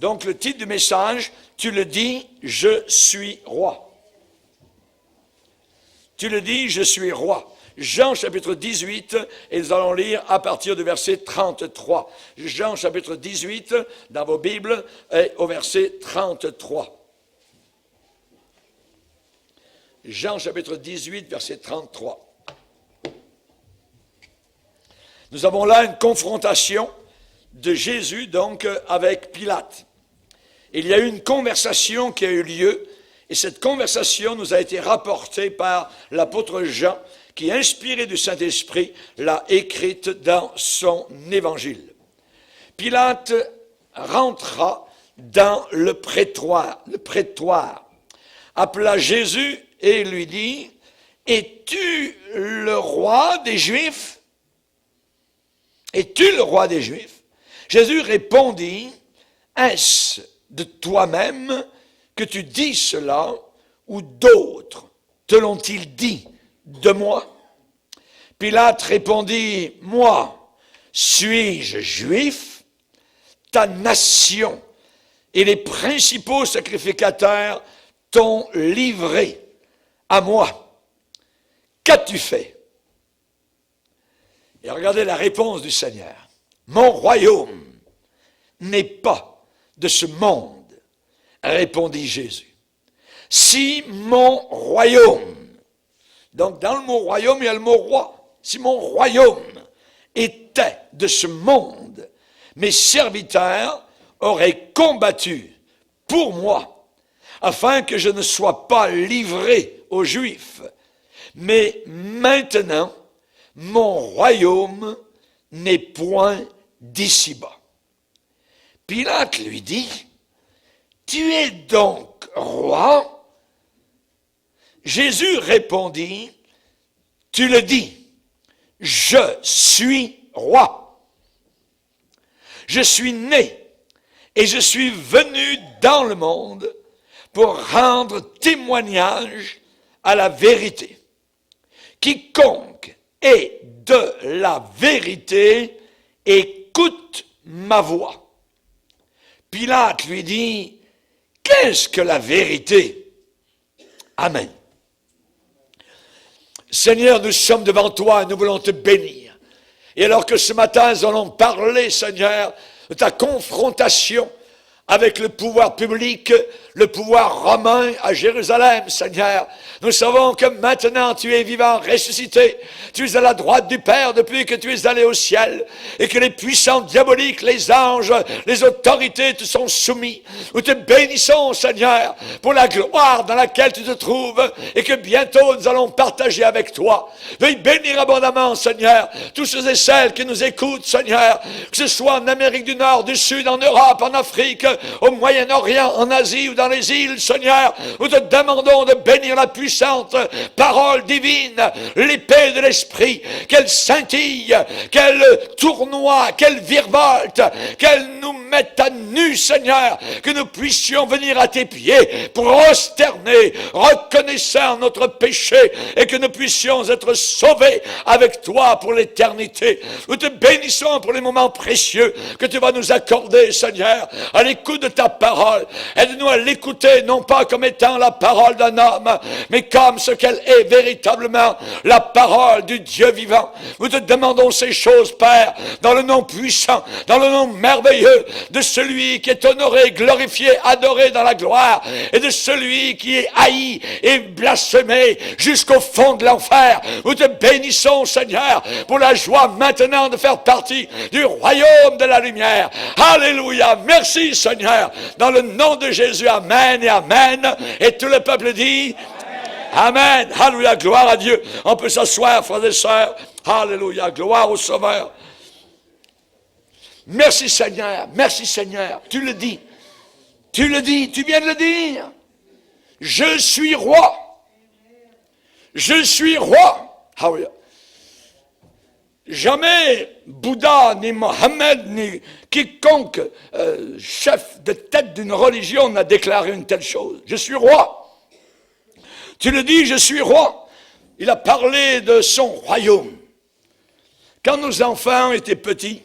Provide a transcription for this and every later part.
Donc le titre du message, tu le dis, je suis roi. Tu le dis, je suis roi. Jean chapitre 18, et nous allons lire à partir du verset 33. Jean chapitre 18, dans vos Bibles, et au verset 33. Jean chapitre 18, verset 33. Nous avons là une confrontation de Jésus, donc, avec Pilate. Il y a eu une conversation qui a eu lieu, et cette conversation nous a été rapportée par l'apôtre Jean, qui, inspiré du Saint-Esprit, l'a écrite dans son évangile. Pilate rentra dans le prétoire, appela Jésus et lui dit, « Es-tu le roi des Juifs? Es-tu le roi des Juifs? » Jésus répondit, « Est-ce de toi-même que tu dis cela, ou d'autres te l'ont-ils dit de moi? » Pilate répondit, « Moi, suis-je juif? Ta nation et les principaux sacrificateurs t'ont livré à moi. Qu'as-tu fait? » Et regardez la réponse du Seigneur. « Mon royaume n'est pas de ce monde, répondit Jésus. Si mon royaume, donc dans le mot royaume, il y a le mot roi, si mon royaume était de ce monde, mes serviteurs auraient combattu pour moi, afin que je ne sois pas livré aux Juifs. Mais maintenant, mon royaume n'est point d'ici-bas. » Pilate lui dit, « Tu es donc roi? » Jésus répondit, « Tu le dis, je suis roi. Je suis né et je suis venu dans le monde pour rendre témoignage à la vérité. Quiconque est de la vérité écoute ma voix. » Pilate lui dit, « Qu'est-ce que la vérité? » Amen. Seigneur, nous sommes devant toi et nous voulons te bénir. Et alors que ce matin, nous allons parler, Seigneur, de ta confrontation avec le pouvoir public, le pouvoir romain à Jérusalem, Seigneur. Nous savons que maintenant tu es vivant, ressuscité. Tu es à la droite du Père depuis que tu es allé au ciel. Et que les puissants diaboliques, les anges, les autorités te sont soumis. Nous te bénissons, Seigneur, pour la gloire dans laquelle tu te trouves. Et que bientôt nous allons partager avec toi. Veuille bénir abondamment, Seigneur, tous ceux et celles qui nous écoutent, Seigneur. Que ce soit en Amérique du Nord, du Sud, en Europe, en Afrique, au Moyen-Orient, en Asie ou dans les îles, Seigneur, nous te demandons de bénir la puissante parole divine, l'épée de l'esprit, qu'elle scintille, qu'elle tournoie, qu'elle virevolte, qu'elle nous mette à nu, Seigneur, que nous puissions venir à tes pieds pour prosterner, reconnaissant notre péché et que nous puissions être sauvés avec toi pour l'éternité. Nous te bénissons pour les moments précieux que tu vas nous accorder, Seigneur, à l'écoute de ta parole. Aide-nous à l'écouter, non pas comme étant la parole d'un homme, mais comme ce qu'elle est véritablement, la parole du Dieu vivant. Nous te demandons ces choses, Père, dans le nom puissant, dans le nom merveilleux de celui qui est honoré, glorifié, adoré dans la gloire, et de celui qui est haï et blasphémé jusqu'au fond de l'enfer. Nous te bénissons, Seigneur, pour la joie maintenant de faire partie du royaume de la lumière. Alléluia. Merci, Seigneur. Dans le nom de Jésus, amen et amen. Et tout le peuple dit amen. Alléluia. Gloire à Dieu. On peut s'asseoir, frères et sœurs. Alléluia. Gloire au Sauveur. Merci, Seigneur. Merci, Seigneur. Tu le dis. Tu le dis. Tu viens de le dire. Je suis roi. Je suis roi. Alléluia. Jamais Bouddha, ni Mohammed, ni quiconque chef de tête d'une religion n'a déclaré une telle chose. Je suis roi. Tu le dis, je suis roi. Il a parlé de son royaume. Quand nos enfants étaient petits,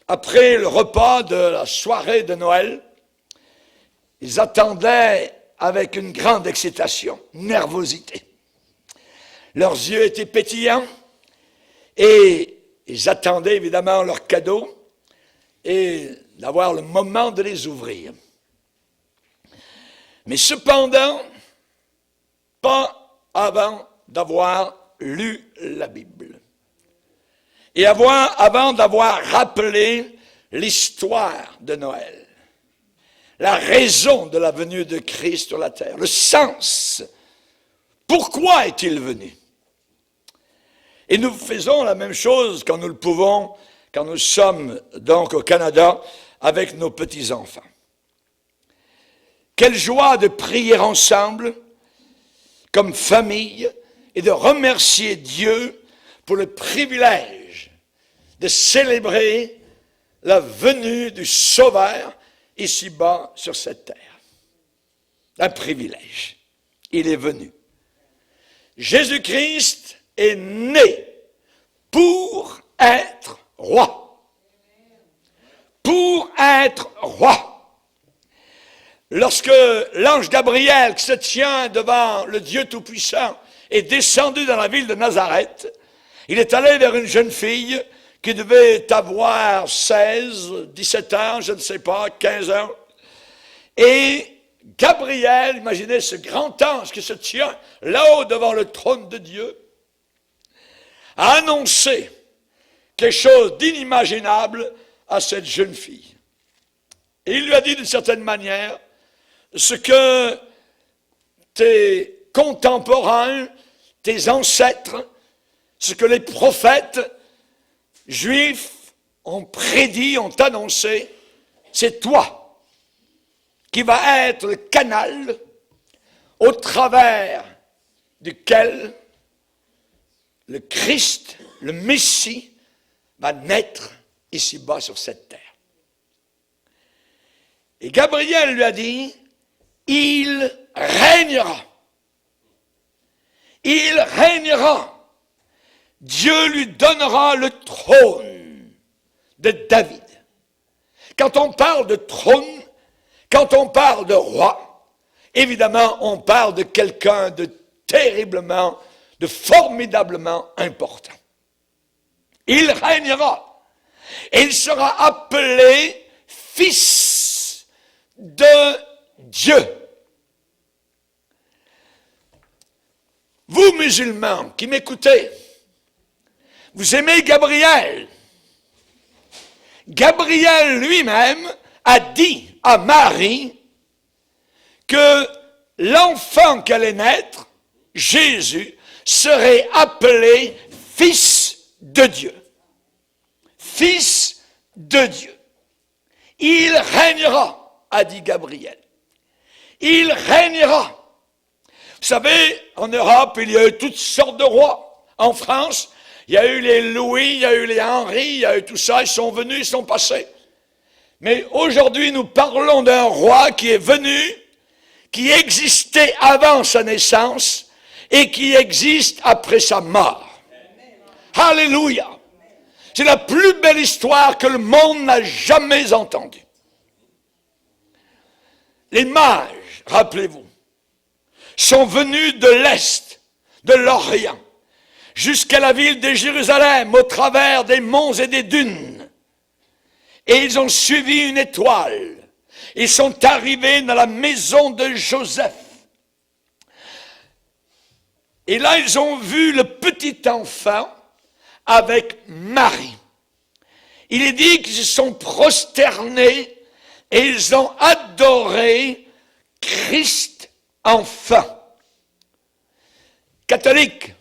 après le repas de la soirée de Noël, Ils attendaient avec une grande excitation, nervosité. Leurs yeux étaient pétillants et ils attendaient évidemment leurs cadeaux et d'avoir le moment de les ouvrir. Mais cependant, pas avant d'avoir lu la Bible. Et avant d'avoir rappelé l'histoire de Noël. La raison de la venue de Christ sur la terre. Le sens. Pourquoi est-il venu? Et nous faisons la même chose quand nous le pouvons, quand nous sommes donc au Canada avec nos petits-enfants. Quelle joie de prier ensemble, comme famille, et de remercier Dieu pour le privilège de célébrer la venue du Sauveur ici-bas sur cette terre. Un privilège. Il est venu. Jésus-Christ est né pour être roi. Pour être roi. Lorsque l'ange Gabriel, qui se tient devant le Dieu Tout-Puissant, est descendu dans la ville de Nazareth, il est allé vers une jeune fille qui devait avoir 16, 17 ans, je ne sais pas, 15 ans. Et Gabriel, imaginez ce grand ange qui se tient là-haut devant le trône de Dieu, a annoncé quelque chose d'inimaginable à cette jeune fille. Et il lui a dit d'une certaine manière ce que tes contemporains, tes ancêtres, ce que les prophètes juifs ont prédit, ont annoncé, c'est toi qui vas être le canal au travers duquel le Christ, le Messie, va naître ici-bas sur cette terre. Et Gabriel lui a dit, il régnera. Il régnera. Dieu lui donnera le trône de David. Quand on parle de trône, quand on parle de roi, évidemment, on parle de quelqu'un de terriblement, de formidablement important. Il régnera. Et il sera appelé fils de Dieu. Vous, musulmans, qui m'écoutez, vous aimez Gabriel. Gabriel lui-même a dit à Marie que l'enfant qui allait naître, Jésus, serait appelé fils de Dieu. Fils de Dieu. Il régnera, a dit Gabriel. Il régnera. Vous savez, en Europe, il y a eu toutes sortes de rois. En France, il y a eu les Louis, il y a eu les Henri, il y a eu tout ça, ils sont venus, ils sont passés. Mais aujourd'hui, nous parlons d'un roi qui est venu, qui existait avant sa naissance et qui existe après sa mort. Alléluia! C'est la plus belle histoire que le monde n'a jamais entendue. Les mages, rappelez-vous, sont venus de l'Est, de l'Orient, jusqu'à la ville de Jérusalem, au travers des monts et des dunes. Et ils ont suivi une étoile. Ils sont arrivés dans la maison de Joseph. Et là, ils ont vu le petit enfant avec Marie. Il est dit qu'ils se sont prosternés et ils ont adoré Christ enfant. Catholiques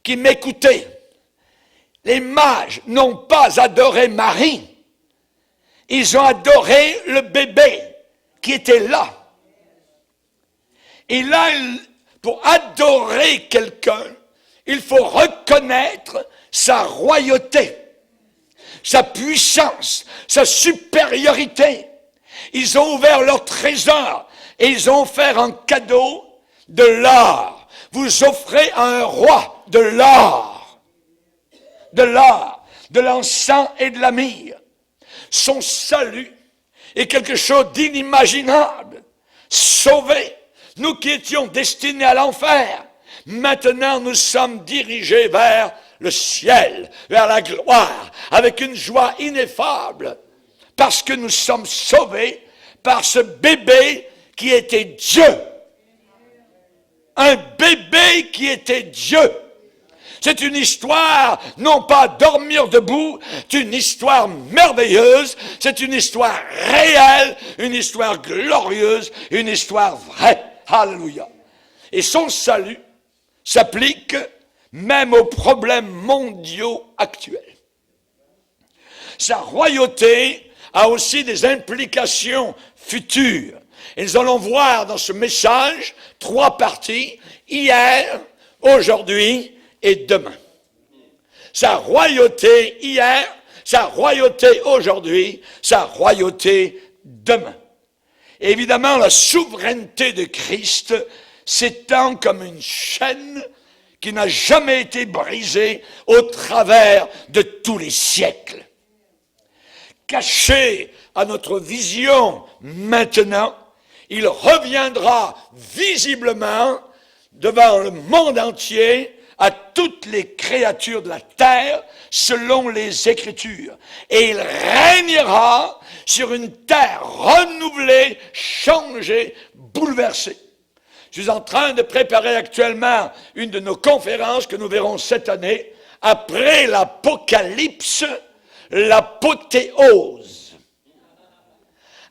qui m'écoutez, les mages n'ont pas adoré Marie. Ils ont adoré le bébé qui était là. Et là, pour adorer quelqu'un, il faut reconnaître sa royauté, sa puissance, sa supériorité. Ils ont ouvert leur trésor et ils ont offert en cadeau de l'or. Vous offrez à un roi de l'or, de l'encens et de la myrrhe. Son salut, est quelque chose d'inimaginable. Sauvés, nous qui étions destinés à l'enfer, maintenant nous sommes dirigés vers le ciel, vers la gloire, avec une joie ineffable, parce que nous sommes sauvés par ce bébé qui était Dieu. Un bébé qui était Dieu. C'est une histoire, non pas dormir debout, c'est une histoire merveilleuse, c'est une histoire réelle, une histoire glorieuse, une histoire vraie. Alléluia. Et son salut s'applique même aux problèmes mondiaux actuels. Sa royauté a aussi des implications futures. Et nous allons voir dans ce message 3 parties, hier, aujourd'hui et demain. Sa royauté hier, sa royauté aujourd'hui, sa royauté demain. Et évidemment, la souveraineté de Christ s'étend comme une chaîne qui n'a jamais été brisée au travers de tous les siècles. Caché à notre vision maintenant, il reviendra visiblement devant le monde entier à toutes les créatures de la terre selon les Écritures. Et il régnera sur une terre renouvelée, changée, bouleversée. Je suis en train de préparer actuellement une de nos conférences que nous verrons cette année, après l'Apocalypse, l'apothéose.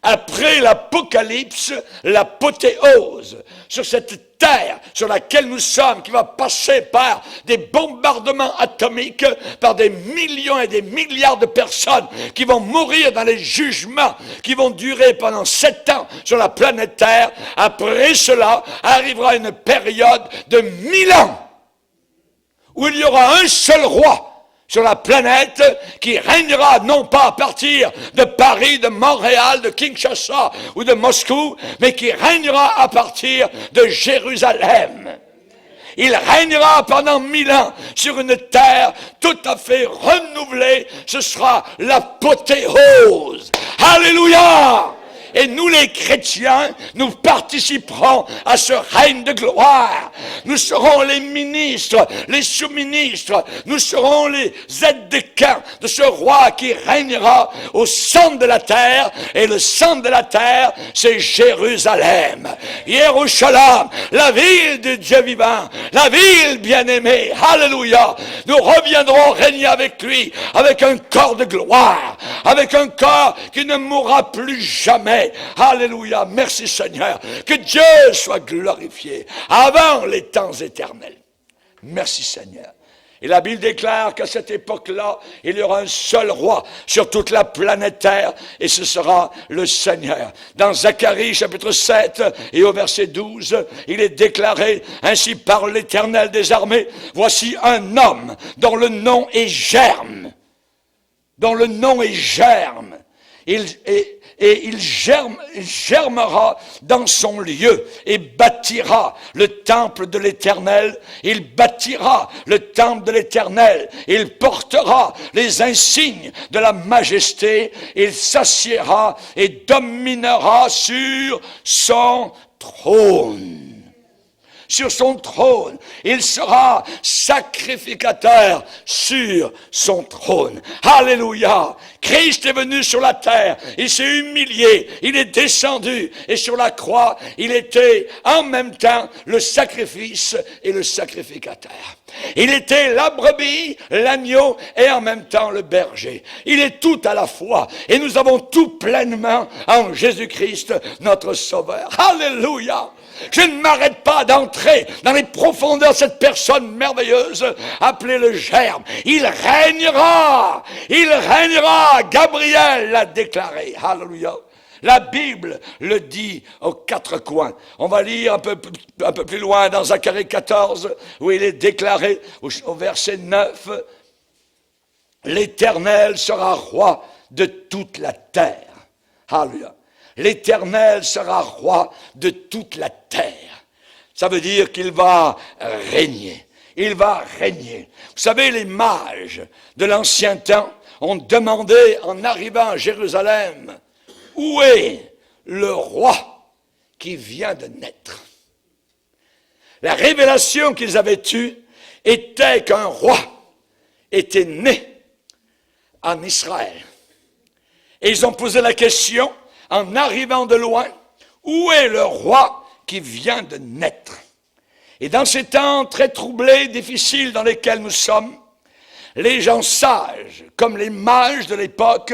Après l'Apocalypse, l'apothéose, sur cette terre sur laquelle nous sommes, qui va passer par des bombardements atomiques, par des millions et des milliards de personnes qui vont mourir dans les jugements qui vont durer pendant 7 ans sur la planète Terre. Après cela, arrivera une période de 1000 ans où il y aura un seul roi sur la planète qui régnera non pas à partir de Paris, de Montréal, de Kinshasa ou de Moscou, mais qui régnera à partir de Jérusalem. Il régnera pendant 1000 ans sur une terre tout à fait renouvelée. Ce sera l'apothéose. Alléluia! Et nous les chrétiens, nous participerons à ce règne de gloire. Nous serons les ministres, les sous-ministres, nous serons les aides de camp de ce roi qui régnera au centre de la terre. Et le centre de la terre, c'est Jérusalem. Jérusalem, la ville de Dieu vivant, la ville bien-aimée. Alléluia. Nous reviendrons régner avec lui, avec un corps de gloire, avec un corps qui ne mourra plus jamais. Alléluia, merci Seigneur, que Dieu soit glorifié avant les temps éternels. Merci Seigneur. Et la Bible déclare qu'à cette époque-là, il y aura un seul roi sur toute la planète Terre, et ce sera le Seigneur. Dans Zacharie, chapitre 7, et au verset 12, il est déclaré, ainsi parle l'Éternel des armées, voici un homme dont le nom est Germe. Dont le nom est Germe. Il germera dans son lieu et bâtira le temple de l'Éternel. Il bâtira le temple de l'Éternel. Il portera les insignes de la majesté. Il s'assiera et dominera sur son trône. Sur son trône, il sera sacrificateur sur son trône. Alléluia! Christ est venu sur la terre, il s'est humilié, il est descendu, et sur la croix, il était en même temps le sacrifice et le sacrificateur. Il était la brebis, l'agneau et en même temps le berger. Il est tout à la fois, et nous avons tout pleinement en Jésus-Christ, notre Sauveur. Alléluia! Je ne m'arrête pas d'entrer dans les profondeurs de cette personne merveilleuse appelée le Germe. Il régnera. Gabriel l'a déclaré. Alléluia. La Bible le dit aux 4 coins. On va lire un peu plus loin dans Zacharie 14, où il est déclaré au verset 9. L'Éternel sera roi de toute la terre. Alléluia. L'Éternel sera roi de toute la terre. Ça veut dire qu'il va régner. Il va régner. Vous savez, les mages de l'ancien temps ont demandé, en arrivant à Jérusalem, où est le roi qui vient de naître? La révélation qu'ils avaient eue était qu'un roi était né en Israël. Et ils ont posé la question, en arrivant de loin, où est le roi qui vient de naître? Et dans ces temps très troublés, difficiles dans lesquels nous sommes, les gens sages, comme les mages de l'époque,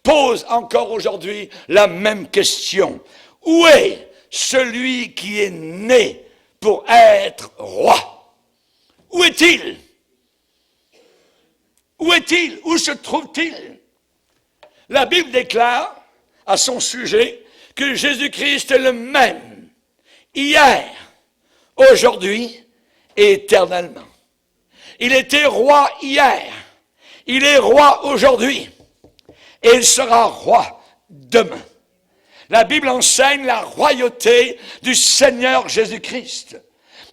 posent encore aujourd'hui la même question. Où est celui qui est né pour être roi? Où est-il? Où est-il? Où se trouve-t-il? La Bible déclare à son sujet que Jésus-Christ est le même, hier, aujourd'hui et éternellement. Il était roi hier, il est roi aujourd'hui, et il sera roi demain. La Bible enseigne la royauté du Seigneur Jésus-Christ.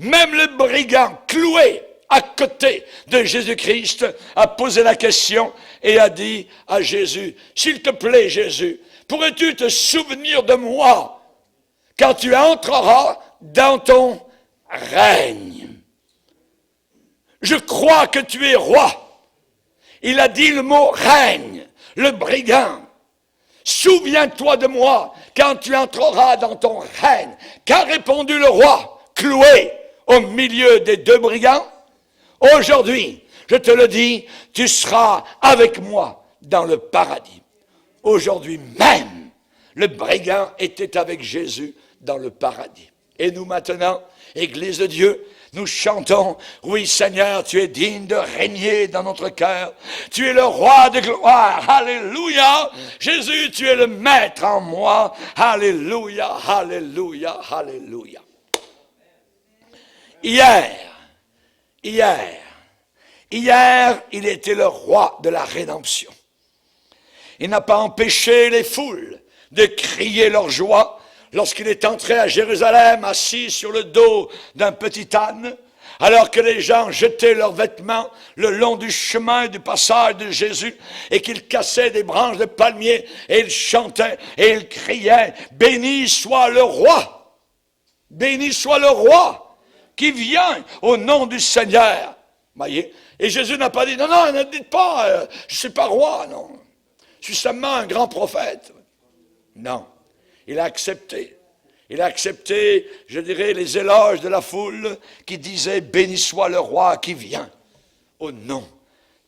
Même le brigand cloué à côté de Jésus-Christ a posé la question et a dit à Jésus, « S'il te plaît, Jésus, pourrais-tu te souvenir de moi quand tu entreras dans ton règne? Je crois que tu es roi. » Il a dit le mot règne, le brigand. Souviens-toi de moi quand tu entreras dans ton règne. Qu'a répondu le roi, cloué au milieu des deux brigands? Aujourd'hui, je te le dis, tu seras avec moi dans le paradis. Aujourd'hui même, le brigand était avec Jésus dans le paradis. Et nous maintenant, Église de Dieu, nous chantons, oui Seigneur, tu es digne de régner dans notre cœur. Tu es le roi de gloire, alléluia. Jésus, tu es le maître en moi, alléluia, alléluia, alléluia. Hier, il était le roi de la rédemption. Il n'a pas empêché les foules de crier leur joie lorsqu'il est entré à Jérusalem assis sur le dos d'un petit âne, alors que les gens jetaient leurs vêtements le long du chemin du passage de Jésus et qu'ils cassaient des branches de palmier et ils chantaient et ils criaient « Béni soit le roi! Béni soit le roi qui vient au nom du Seigneur! » Voyez? Et Jésus n'a pas dit « Non, non, ne dites pas, je ne suis pas roi, non. Je suis seulement un grand prophète. » Non. Il a accepté, je dirais, les éloges de la foule qui disaient « Béni soit le roi qui vient au nom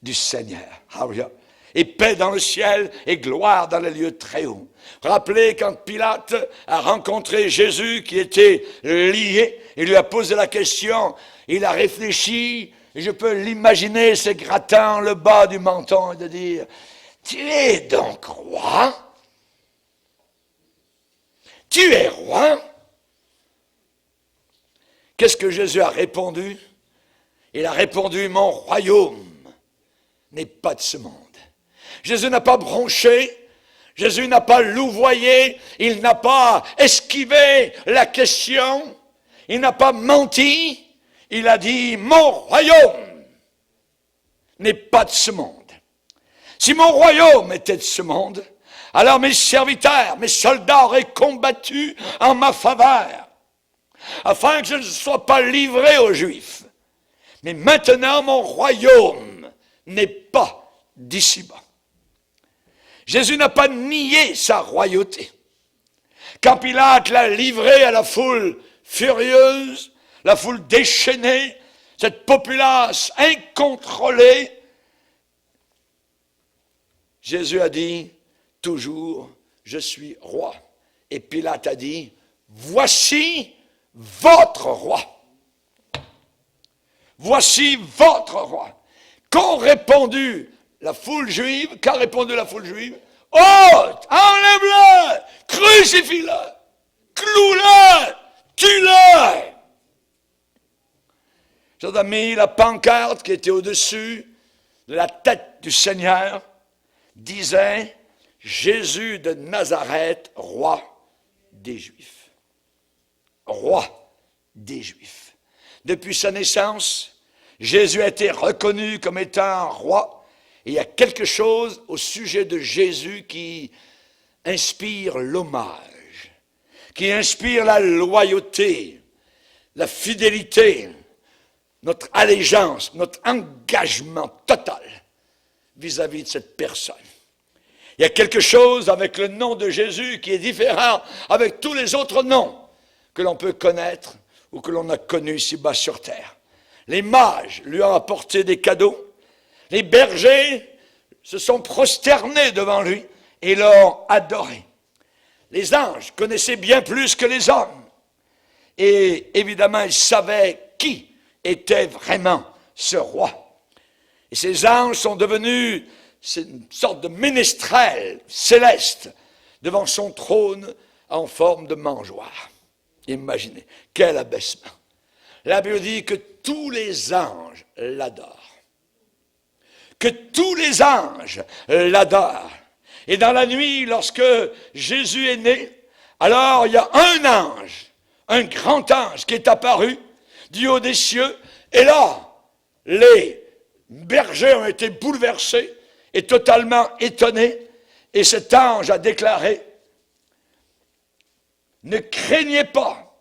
du Seigneur. » Alléluia. Et paix dans le ciel et gloire dans les lieux très hauts. Rappelez quand Pilate a rencontré Jésus qui était lié, il lui a posé la question, il a réfléchi, et je peux l'imaginer se grattant le bas du menton et de dire « Tu es donc roi ? Tu es roi? » Qu'est-ce que Jésus a répondu? Il a répondu, mon royaume n'est pas de ce monde. Jésus n'a pas bronché, Jésus n'a pas louvoyé, il n'a pas esquivé la question, il n'a pas menti, il a dit, mon royaume n'est pas de ce monde. Si mon royaume était de ce monde, alors mes serviteurs, mes soldats auraient combattu en ma faveur, afin que je ne sois pas livré aux Juifs. Mais maintenant, mon royaume n'est pas d'ici-bas. Jésus n'a pas nié sa royauté. Quand Pilate l'a livré à la foule furieuse, la foule déchaînée, cette populace incontrôlée, Jésus a dit, toujours, je suis roi. Et Pilate a dit, voici votre roi. Voici votre roi. Qu'a répondu la foule juive? Ôte, enlève-le, crucifie-le, cloue-le, tue-le. J'ai mis la pancarte qui était au-dessus de la tête du Seigneur, disait Jésus de Nazareth, roi des Juifs. Roi des Juifs. Depuis sa naissance, Jésus a été reconnu comme étant un roi. Et il y a quelque chose au sujet de Jésus qui inspire l'hommage, qui inspire la loyauté, la fidélité, notre allégeance, notre engagement total vis-à-vis de cette personne. Il y a quelque chose avec le nom de Jésus qui est différent avec tous les autres noms que l'on peut connaître ou que l'on a connus ici-bas sur terre. Les mages lui ont apporté des cadeaux. Les bergers se sont prosternés devant lui et l'ont adoré. Les anges connaissaient bien plus que les hommes. Et évidemment, ils savaient qui était vraiment ce roi. Et ces anges sont devenus une sorte de ménestrel céleste devant son trône en forme de mangeoire. Imaginez, quel abaissement. La Bible dit que tous les anges l'adorent. Que tous les anges l'adorent. Et dans la nuit, lorsque Jésus est né, alors il y a un ange, un grand ange qui est apparu du haut des cieux. Et là, les bergers ont été bouleversés et totalement étonnés. Et cet ange a déclaré, « Ne craignez pas,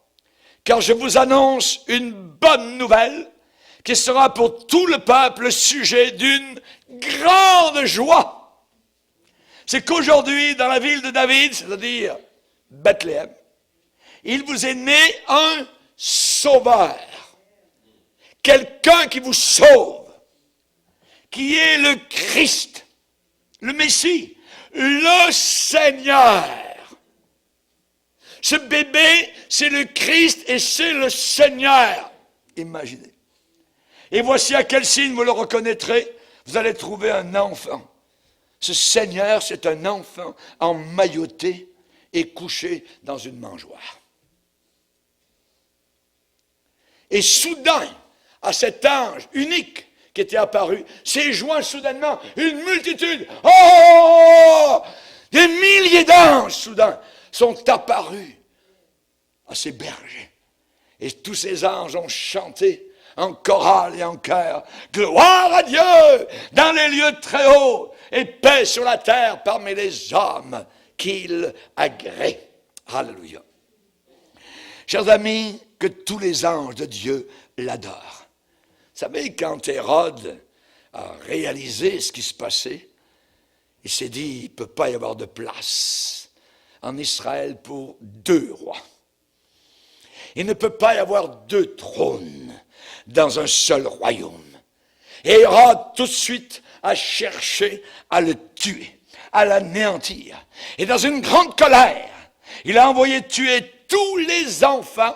car je vous annonce une bonne nouvelle qui sera pour tout le peuple le sujet d'une grande joie. » C'est qu'aujourd'hui, dans la ville de David, c'est-à-dire Bethléem, il vous est né un sauveur. Quelqu'un qui vous sauve, qui est le Christ, le Messie, le Seigneur. Ce bébé, c'est le Christ et c'est le Seigneur. Imaginez. Et voici à quel signe vous le reconnaîtrez. Vous allez trouver un enfant. Ce Seigneur, c'est un enfant emmailloté et couché dans une mangeoire. Et soudain, à cet ange unique qui était apparu, s'est joint soudainement une multitude. Oh! Des milliers d'anges, soudain, sont apparus à ces bergers. Et tous ces anges ont chanté en chorale et en chœur. Gloire à Dieu dans les lieux très hauts et paix sur la terre parmi les hommes qu'il agrée. Alléluia. Chers amis, que tous les anges de Dieu l'adorent. Vous savez, quand Hérode a réalisé ce qui se passait, il s'est dit, il ne peut pas y avoir de place en Israël pour deux rois. Il ne peut pas y avoir deux trônes dans un seul royaume. Et Hérode, tout de suite, a cherché à le tuer, à l'anéantir. Et dans une grande colère, il a envoyé tuer tous les enfants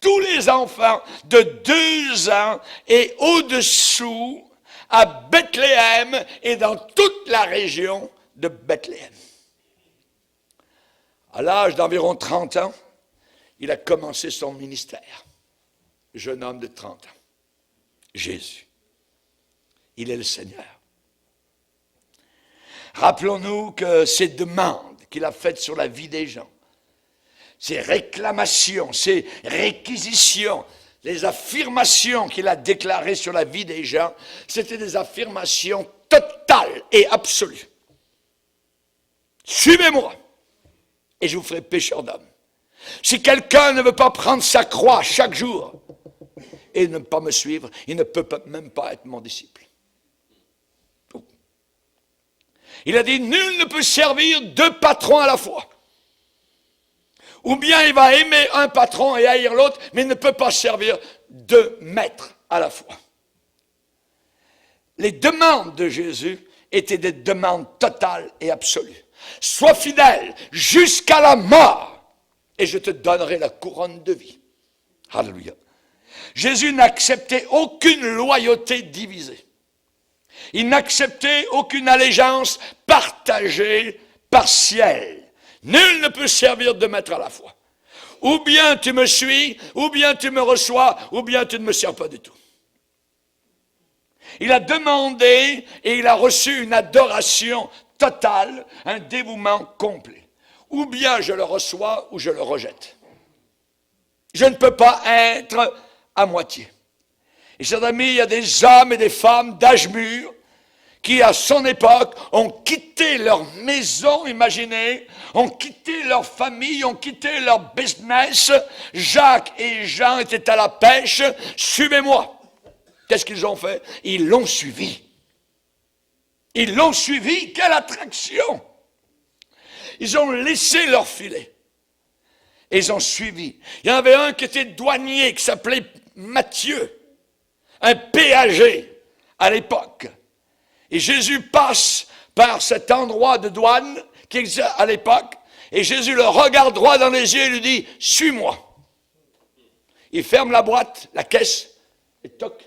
de 2 ans et au-dessous à Bethléem et dans toute la région de Bethléem. À l'âge d'environ 30 ans, il a commencé son ministère. Jeune homme de 30 ans. Jésus. Il est le Seigneur. Rappelons-nous que ces demandes qu'il a faites sur la vie des gens, ces réclamations, ces réquisitions, les affirmations qu'il a déclarées sur la vie des gens, c'était des affirmations totales et absolues. Suivez-moi et je vous ferai pécheur d'hommes. Si quelqu'un ne veut pas prendre sa croix chaque jour et ne pas me suivre, il ne peut même pas être mon disciple. Il a dit, nul ne peut servir 2 patrons à la fois. Ou bien il va aimer un patron et haïr l'autre, mais il ne peut pas servir 2 maîtres à la fois. Les demandes de Jésus étaient des demandes totales et absolues. Sois fidèle jusqu'à la mort et je te donnerai la couronne de vie. Alléluia. Jésus n'acceptait aucune loyauté divisée. Il n'acceptait aucune allégeance partagée, partielle. Nul ne peut servir 2 maîtres à la fois. Ou bien tu me suis, ou bien tu me reçois, ou bien tu ne me sers pas du tout. Il a demandé et il a reçu une adoration totale, un dévouement complet. Ou bien je le reçois ou je le rejette. Je ne peux pas être à moitié. Et chers amis, il y a des hommes et des femmes d'âge mûr qui, à son époque, ont quitté leur maison, imaginez, ont quitté leur famille, ont quitté leur business. Jacques et Jean étaient à la pêche. Suivez-moi. Qu'est-ce qu'ils ont fait? Ils l'ont suivi. Ils l'ont suivi. Quelle attraction! Ils ont laissé leur filet. Et ils ont suivi. Il y en avait un qui était douanier, qui s'appelait Matthieu, un péager à l'époque. Et Jésus passe par cet endroit de douane qui existait à l'époque, et Jésus le regarde droit dans les yeux et lui dit, suis-moi. Il ferme la boîte, la caisse, et toc,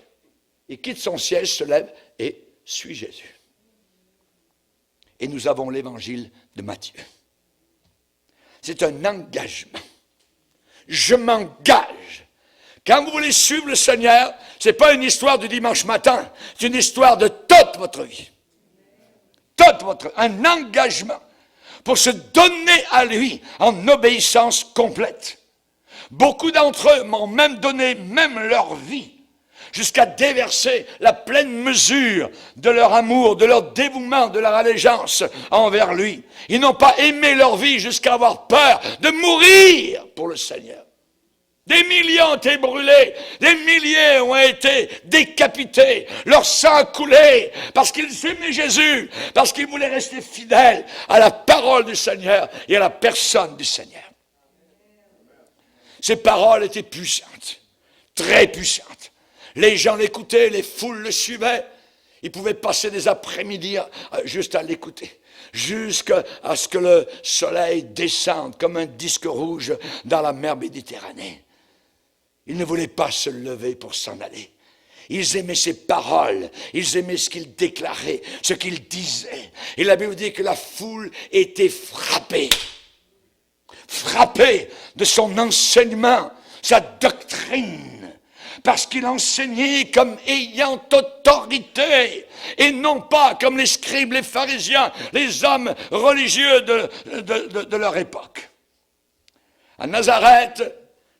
il quitte son siège, se lève et suit Jésus. Et nous avons l'évangile de Matthieu. C'est un engagement. Je m'engage. Quand vous voulez suivre le Seigneur, ce n'est pas une histoire du dimanche matin, c'est une histoire de toute votre vie. Un engagement pour se donner à lui en obéissance complète. Beaucoup d'entre eux m'ont même donné leur vie jusqu'à déverser la pleine mesure de leur amour, de leur dévouement, de leur allégeance envers lui. Ils n'ont pas aimé leur vie jusqu'à avoir peur de mourir pour le Seigneur. Des milliers ont été brûlés, des milliers ont été décapités, leur sang a coulé parce qu'ils aimaient Jésus, parce qu'ils voulaient rester fidèles à la parole du Seigneur et à la personne du Seigneur. Ces paroles étaient puissantes, très puissantes. Les gens l'écoutaient, les foules le suivaient. Ils pouvaient passer des après-midi juste à l'écouter, jusqu'à ce que le soleil descende comme un disque rouge dans la mer Méditerranée. Ils ne voulaient pas se lever pour s'en aller. Ils aimaient ses paroles, ils aimaient ce qu'il déclarait, ce qu'il disait. Et la Bible dit que la foule était frappée de son enseignement, sa doctrine, parce qu'il enseignait comme ayant autorité, et non pas comme les scribes, les pharisiens, les hommes religieux de leur époque. À Nazareth,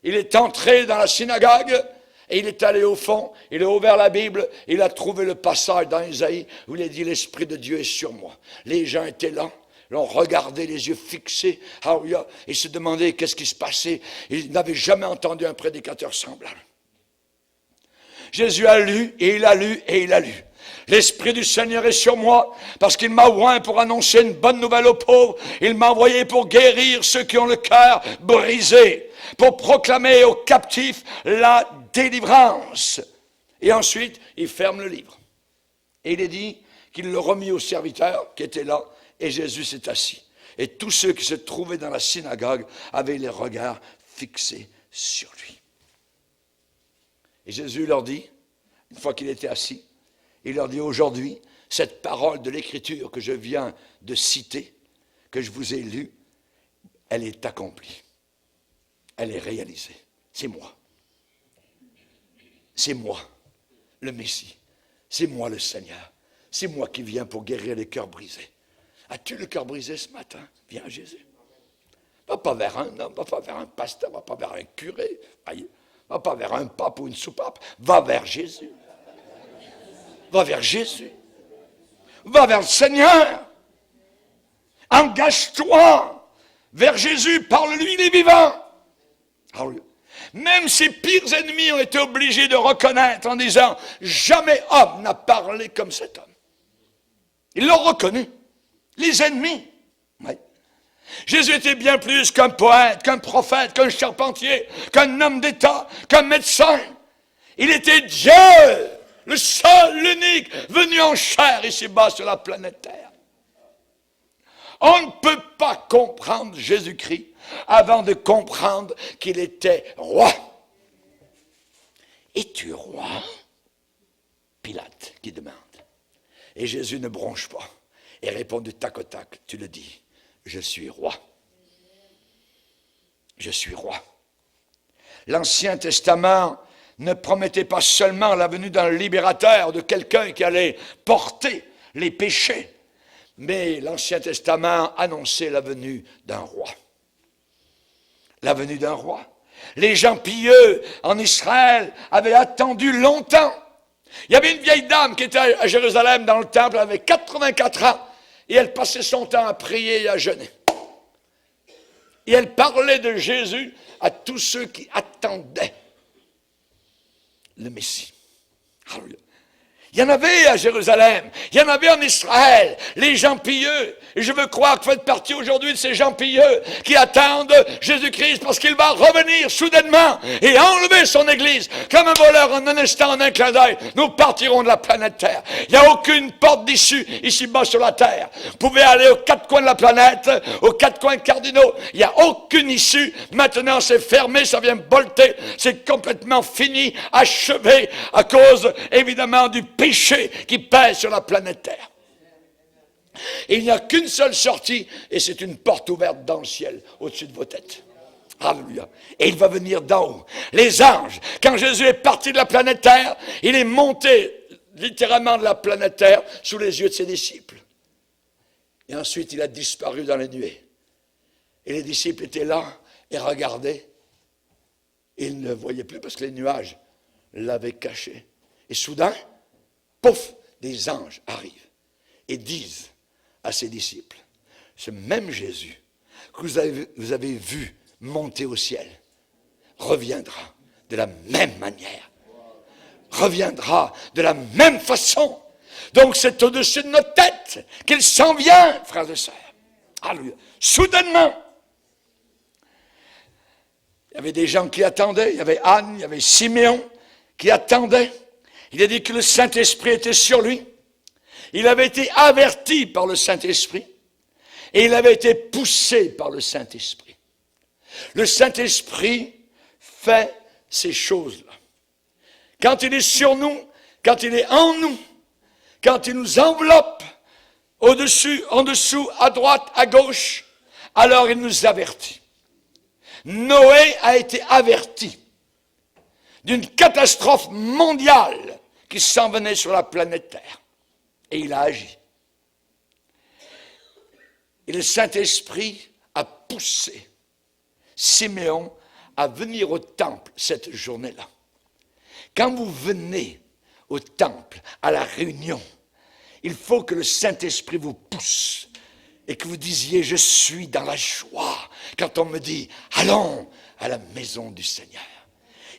il est entré dans la synagogue, et il est allé au fond, il a ouvert la Bible, il a trouvé le passage dans Isaïe où il a dit « L'Esprit de Dieu est sur moi ». Les gens étaient là, l'ont regardé, les yeux fixés, et se demandaient qu'est-ce qui se passait. Ils n'avaient jamais entendu un prédicateur semblable. Jésus a lu, et il a lu, et il a lu. L'Esprit du Seigneur est sur moi, parce qu'il m'a oint pour annoncer une bonne nouvelle aux pauvres. Il m'a envoyé pour guérir ceux qui ont le cœur brisé, pour proclamer aux captifs la délivrance. Et ensuite, il ferme le livre. Et il est dit qu'il le remit aux serviteurs qui étaient là, et Jésus s'est assis. Et tous ceux qui se trouvaient dans la synagogue avaient les regards fixés sur lui. Et Jésus leur dit, une fois qu'il était assis, il leur dit aujourd'hui, cette parole de l'Écriture que je viens de citer, que je vous ai lue, elle est accomplie. Elle est réalisée. C'est moi. C'est moi, le Messie. C'est moi le Seigneur. C'est moi qui viens pour guérir les cœurs brisés. As-tu le cœur brisé ce matin? Viens à Jésus. Va pas vers un homme, va pas vers un pasteur, va pas vers un curé, va pas vers un pape ou une soupape. Va vers Jésus. Va vers Jésus. Va vers le Seigneur. Engage-toi vers Jésus. Parle-lui, il est vivant. Même ses pires ennemis ont été obligés de reconnaître en disant « Jamais homme n'a parlé comme cet homme ». Ils l'ont reconnu. Les ennemis. Oui. Jésus était bien plus qu'un poète, qu'un prophète, qu'un charpentier, qu'un homme d'État, qu'un médecin. Il était Dieu, le seul, l'unique, venu en chair ici-bas sur la planète Terre. On ne peut pas comprendre Jésus-Christ avant de comprendre qu'il était roi. Es-tu roi? Pilate qui demande. Et Jésus ne bronche pas et répond du tac au tac. Tu le dis, je suis roi. Je suis roi. L'Ancien Testament ne promettait pas seulement la venue d'un libérateur, de quelqu'un qui allait porter les péchés, mais l'Ancien Testament annonçait la venue d'un roi. La venue d'un roi. Les gens pieux en Israël avaient attendu longtemps Il y avait une vieille dame qui était à Jérusalem dans le temple, elle avait 84 ans, et elle passait son temps à prier et à jeûner. Et elle parlait de Jésus à tous ceux qui attendaient le Messie. Alléluia. Il y en avait à Jérusalem, il y en avait en Israël, les gens pieux. Et je veux croire que vous faites partie aujourd'hui de ces gens pieux qui attendent Jésus-Christ parce qu'il va revenir soudainement et enlever son Église. Comme un voleur, en un instant, en un clin d'œil, nous partirons de la planète Terre. Il n'y a aucune porte d'issue ici-bas sur la Terre. Vous pouvez aller aux quatre coins de la planète, aux quatre coins cardinaux. Il n'y a aucune issue. Maintenant, c'est fermé, ça vient bolter. C'est complètement fini, achevé à cause, évidemment, du péché qui pèse sur la planète Terre. Et il n'y a qu'une seule sortie, et c'est une porte ouverte dans le ciel, au-dessus de vos têtes. Alléluia. Et il va venir d'en haut. Les anges, quand Jésus est parti de la planète Terre, il est monté littéralement de la planète Terre sous les yeux de ses disciples. Et ensuite, il a disparu dans les nuées. Et les disciples étaient là et regardaient. Et ils ne le voyaient plus parce que les nuages l'avaient caché. Et soudain, pouf, des anges arrivent et disent à ses disciples, ce même Jésus que vous avez vu monter au ciel reviendra de la même manière, reviendra de la même façon. Donc c'est au-dessus de notre tête qu'il s'en vient, frères et sœurs. Alléluia. Soudainement, il y avait des gens qui attendaient, il y avait Anne, il y avait Siméon qui attendaient. Il a dit que le Saint-Esprit était sur lui. Il avait été averti par le Saint-Esprit et il avait été poussé par le Saint-Esprit. Le Saint-Esprit fait ces choses-là. Quand il est sur nous, quand il est en nous, quand il nous enveloppe au-dessus, en dessous, à droite, à gauche, alors il nous avertit. Noé a été averti d'une catastrophe mondiale qui s'en venait sur la planète Terre. Et il a agi. Et le Saint-Esprit a poussé Siméon à venir au temple cette journée-là. Quand vous venez au temple, à la réunion, il faut que le Saint-Esprit vous pousse et que vous disiez, je suis dans la joie quand on me dit, allons à la maison du Seigneur.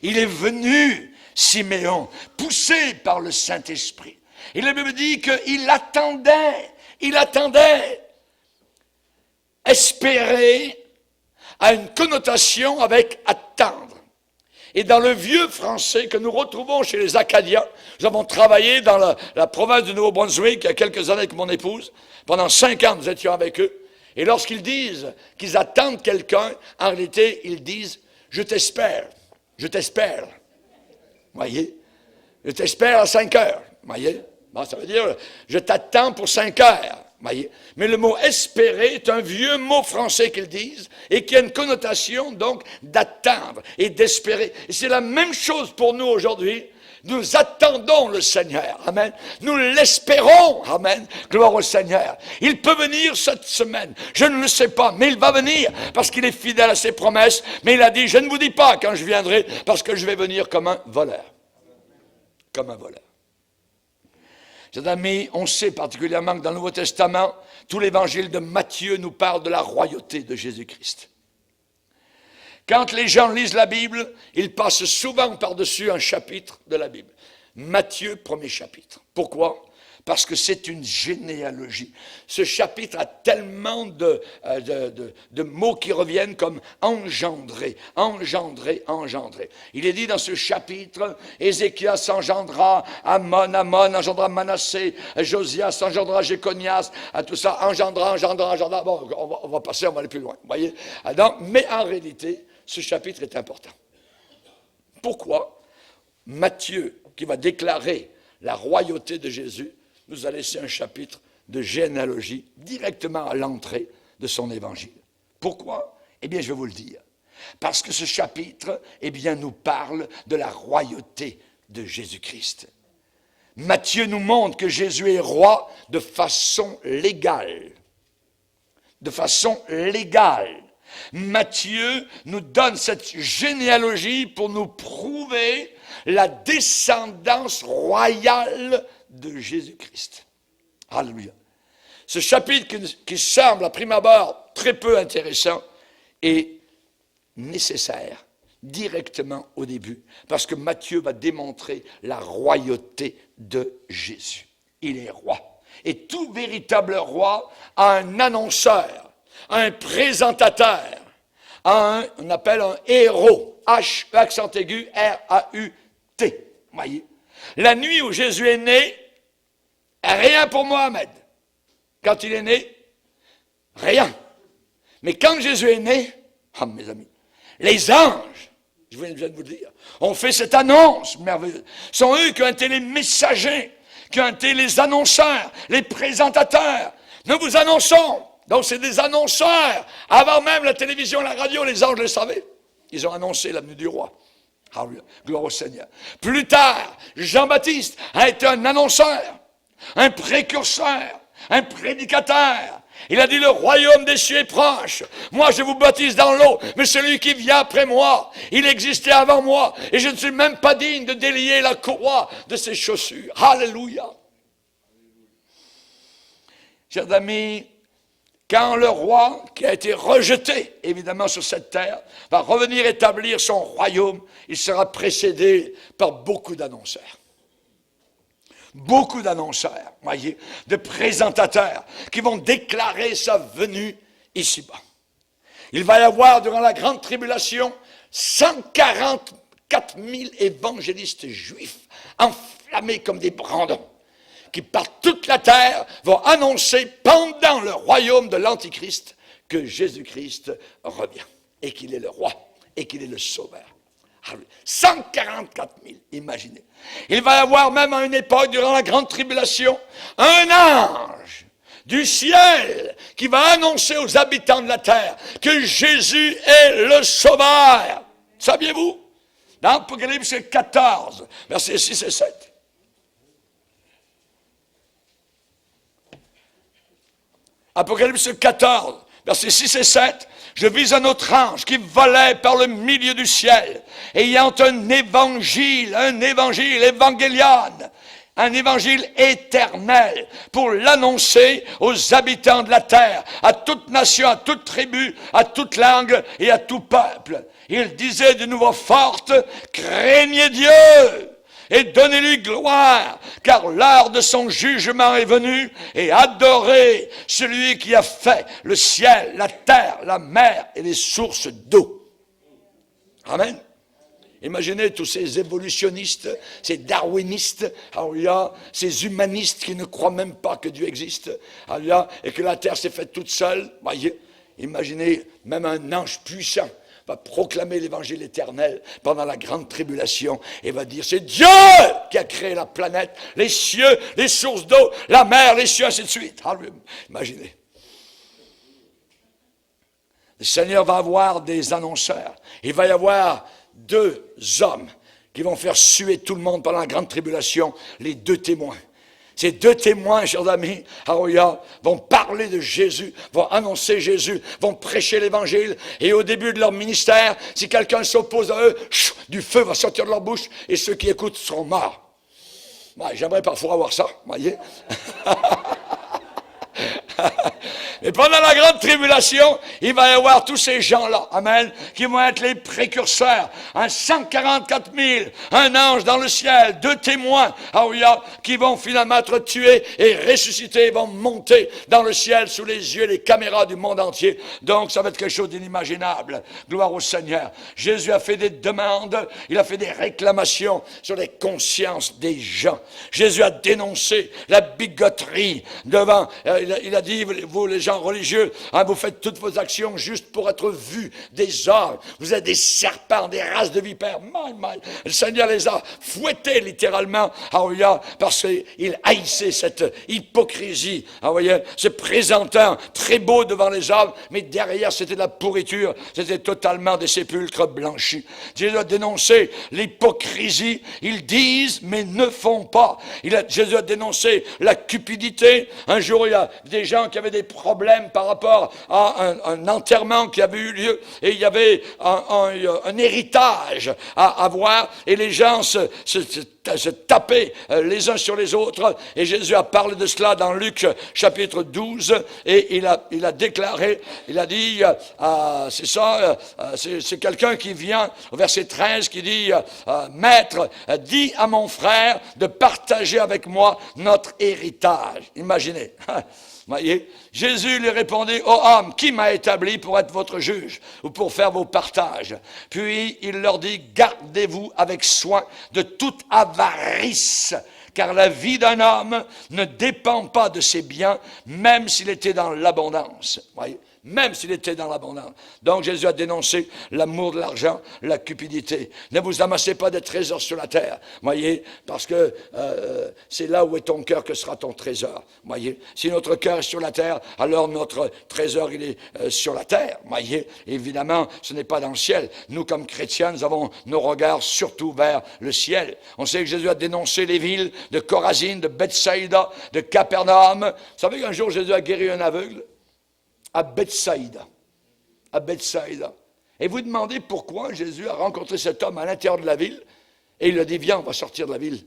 Il est venu, Siméon, poussé par le Saint-Esprit. Il avait dit qu'il attendait, espérer a une connotation avec attendre. Et dans le vieux français que nous retrouvons chez les Acadiens, nous avons travaillé dans la province du Nouveau-Brunswick il y a quelques années avec mon épouse. Pendant 5 ans, nous étions avec eux. Et lorsqu'ils disent qu'ils attendent quelqu'un, en réalité, ils disent « je t'espère, je t'espère ». Voyez? Je t'espère à 5 heures. Voyez? Bon, ça veut dire « je t'attends pour 5 heures ». Voyez? Mais le mot « espérer » est un vieux mot français qu'ils disent et qui a une connotation donc d'attendre et d'espérer. Et c'est la même chose pour nous aujourd'hui. Nous attendons le Seigneur. Amen. Nous l'espérons. Amen. Gloire au Seigneur. Il peut venir cette semaine. Je ne le sais pas, mais il va venir parce qu'il est fidèle à ses promesses. Mais il a dit, je ne vous dis pas quand je viendrai parce que je vais venir comme un voleur. Comme un voleur. Chers amis, on sait particulièrement que dans le Nouveau Testament, tout l'évangile de Matthieu nous parle de la royauté de Jésus-Christ. Quand les gens lisent la Bible, ils passent souvent par-dessus un chapitre de la Bible. Matthieu, premier chapitre. Pourquoi? Parce que c'est une généalogie. Ce chapitre a tellement de mots qui reviennent comme engendrer, engendrer, engendrer. Il est dit dans ce chapitre, Ézéchias engendra Amon, Amon engendra Manassé, Josias engendra Jéconias, tout ça engendra. Bon, on va passer, on va aller plus loin. Voyez? Alors, mais en réalité, ce chapitre est important. Pourquoi? Matthieu, qui va déclarer la royauté de Jésus, nous a laissé un chapitre de généalogie directement à l'entrée de son évangile. Pourquoi? Eh bien, je vais vous le dire. Parce que ce chapitre, eh bien, nous parle de la royauté de Jésus-Christ. Matthieu nous montre que Jésus est roi de façon légale. De façon légale. Matthieu nous donne cette généalogie pour nous prouver la descendance royale de Jésus-Christ. Alléluia. Ce chapitre qui semble à prime abord très peu intéressant est nécessaire directement au début, parce que Matthieu va démontrer la royauté de Jésus. Il est roi. Et tout véritable roi a un annonceur, un présentateur, on appelle un héros, H, accent aigu, R-A-U-T. Voyez. La nuit où Jésus est né, rien pour Mohamed. Quand il est né, rien. Mais quand Jésus est né, mes amis, les anges, je viens de vous le dire, ont fait cette annonce merveilleuse. Ce sont eux qui ont été les messagers, qui ont été les annonceurs, les présentateurs. Nous vous annonçons. Donc c'est des annonceurs. Avant même la télévision, la radio, les anges le savaient. Ils ont annoncé la venue du roi. Alléluia. Gloire au Seigneur. Plus tard, Jean-Baptiste a été un annonceur, un précurseur, un prédicateur. Il a dit, le royaume des cieux est proche. Moi, je vous baptise dans l'eau, mais celui qui vient après moi, il existait avant moi, et je ne suis même pas digne de délier la courroie de ses chaussures. Alléluia. Chers amis, quand le roi, qui a été rejeté, évidemment, sur cette terre, va revenir établir son royaume, il sera précédé par beaucoup d'annonceurs. Beaucoup d'annonceurs, voyez, de présentateurs qui vont déclarer sa venue ici-bas. Il va y avoir, durant la grande tribulation, 144 000 évangélistes juifs enflammés comme des brandons, qui par toute la terre vont annoncer pendant le royaume de l'Antichrist que Jésus-Christ revient et qu'il est le roi et qu'il est le sauveur. 144 000, imaginez. Il va y avoir même à une époque, durant la grande tribulation, un ange du ciel qui va annoncer aux habitants de la terre que Jésus est le sauveur. Saviez-vous? Dans Apocalypse 14, versets 6 et 7. Apocalypse 14, versets 6 et 7. Je vis un autre ange qui volait par le milieu du ciel, ayant un évangile évangélion, un évangile éternel, pour l'annoncer aux habitants de la terre, à toute nation, à toute tribu, à toute langue et à tout peuple. Il disait d'une voix forte, craignez Dieu et donnez-lui gloire, car l'heure de son jugement est venue, et adorez celui qui a fait le ciel, la terre, la mer et les sources d'eau. Amen. Imaginez tous ces évolutionnistes, ces darwinistes, ces humanistes qui ne croient même pas que Dieu existe, et que la terre s'est faite toute seule. Voyez, imaginez même un ange puissant va proclamer l'évangile éternel pendant la grande tribulation et va dire, c'est Dieu qui a créé la planète, les cieux, les sources d'eau, la mer, les cieux, ainsi de suite. Imaginez. Le Seigneur va avoir des annonceurs. Il va y avoir 2 hommes qui vont faire suer tout le monde pendant la grande tribulation, les 2 témoins. Ces 2 témoins, chers amis, vont parler de Jésus, vont annoncer Jésus, vont prêcher l'évangile. Et au début de leur ministère, si quelqu'un s'oppose à eux, du feu va sortir de leur bouche et ceux qui écoutent seront morts. Ouais, j'aimerais parfois avoir ça, voyez. Et pendant la grande tribulation, il va y avoir tous ces gens-là, amen, qui vont être les précurseurs. 144 000, un ange dans le ciel, 2 témoins, qui vont finalement être tués et ressuscités, vont monter dans le ciel sous les yeux des caméras du monde entier. Donc ça va être quelque chose d'inimaginable. Gloire au Seigneur. Jésus a fait des demandes, il a fait des réclamations sur les consciences des gens. Jésus a dénoncé la bigoterie devant, il a dit, vous les gens religieux, vous faites toutes vos actions juste pour être vus des hommes. Vous êtes des serpents, des races de vipères. Le Seigneur les a fouettés littéralement, parce qu'il haïssait cette hypocrisie, se présentant très beau devant les hommes, mais derrière c'était de la pourriture, c'était totalement des sépulcres blanchis. Jésus a dénoncé l'hypocrisie, ils disent mais ne font pas. Jésus a dénoncé la cupidité. Un jour il y a des gens qui avaient des problèmes problème par rapport à un enterrement qui avait eu lieu, et il y avait un héritage à avoir, et les gens se tapaient les uns sur les autres, et Jésus a parlé de cela dans Luc chapitre 12, et il a déclaré, il a dit, c'est ça, c'est quelqu'un qui vient, au verset 13, qui dit, Maître, dis à mon frère de partager avec moi notre héritage. Imaginez. Voyez, Jésus lui répondit, ô homme, qui m'a établi pour être votre juge ou pour faire vos partages? Puis il leur dit, gardez-vous avec soin de toute avarice, car la vie d'un homme ne dépend pas de ses biens, même s'il était dans l'abondance. Voyez, même s'il était dans l'abondance. Donc Jésus a dénoncé l'amour de l'argent, la cupidité. Ne vous amassez pas de trésors sur la terre, voyez, parce que c'est là où est ton cœur que sera ton trésor. Voyez, si notre cœur est sur la terre, alors notre trésor il est sur la terre. Voyez, évidemment, ce n'est pas dans le ciel. Nous, comme chrétiens, nous avons nos regards surtout vers le ciel. On sait que Jésus a dénoncé les villes de Chorazine, de Bethsaïda, de Capernaum. Vous savez qu'un jour Jésus a guéri un aveugle à Bethsaïda. À Bethsaïda. Et vous demandez pourquoi Jésus a rencontré cet homme à l'intérieur de la ville et il lui a dit, viens, on va sortir de la ville.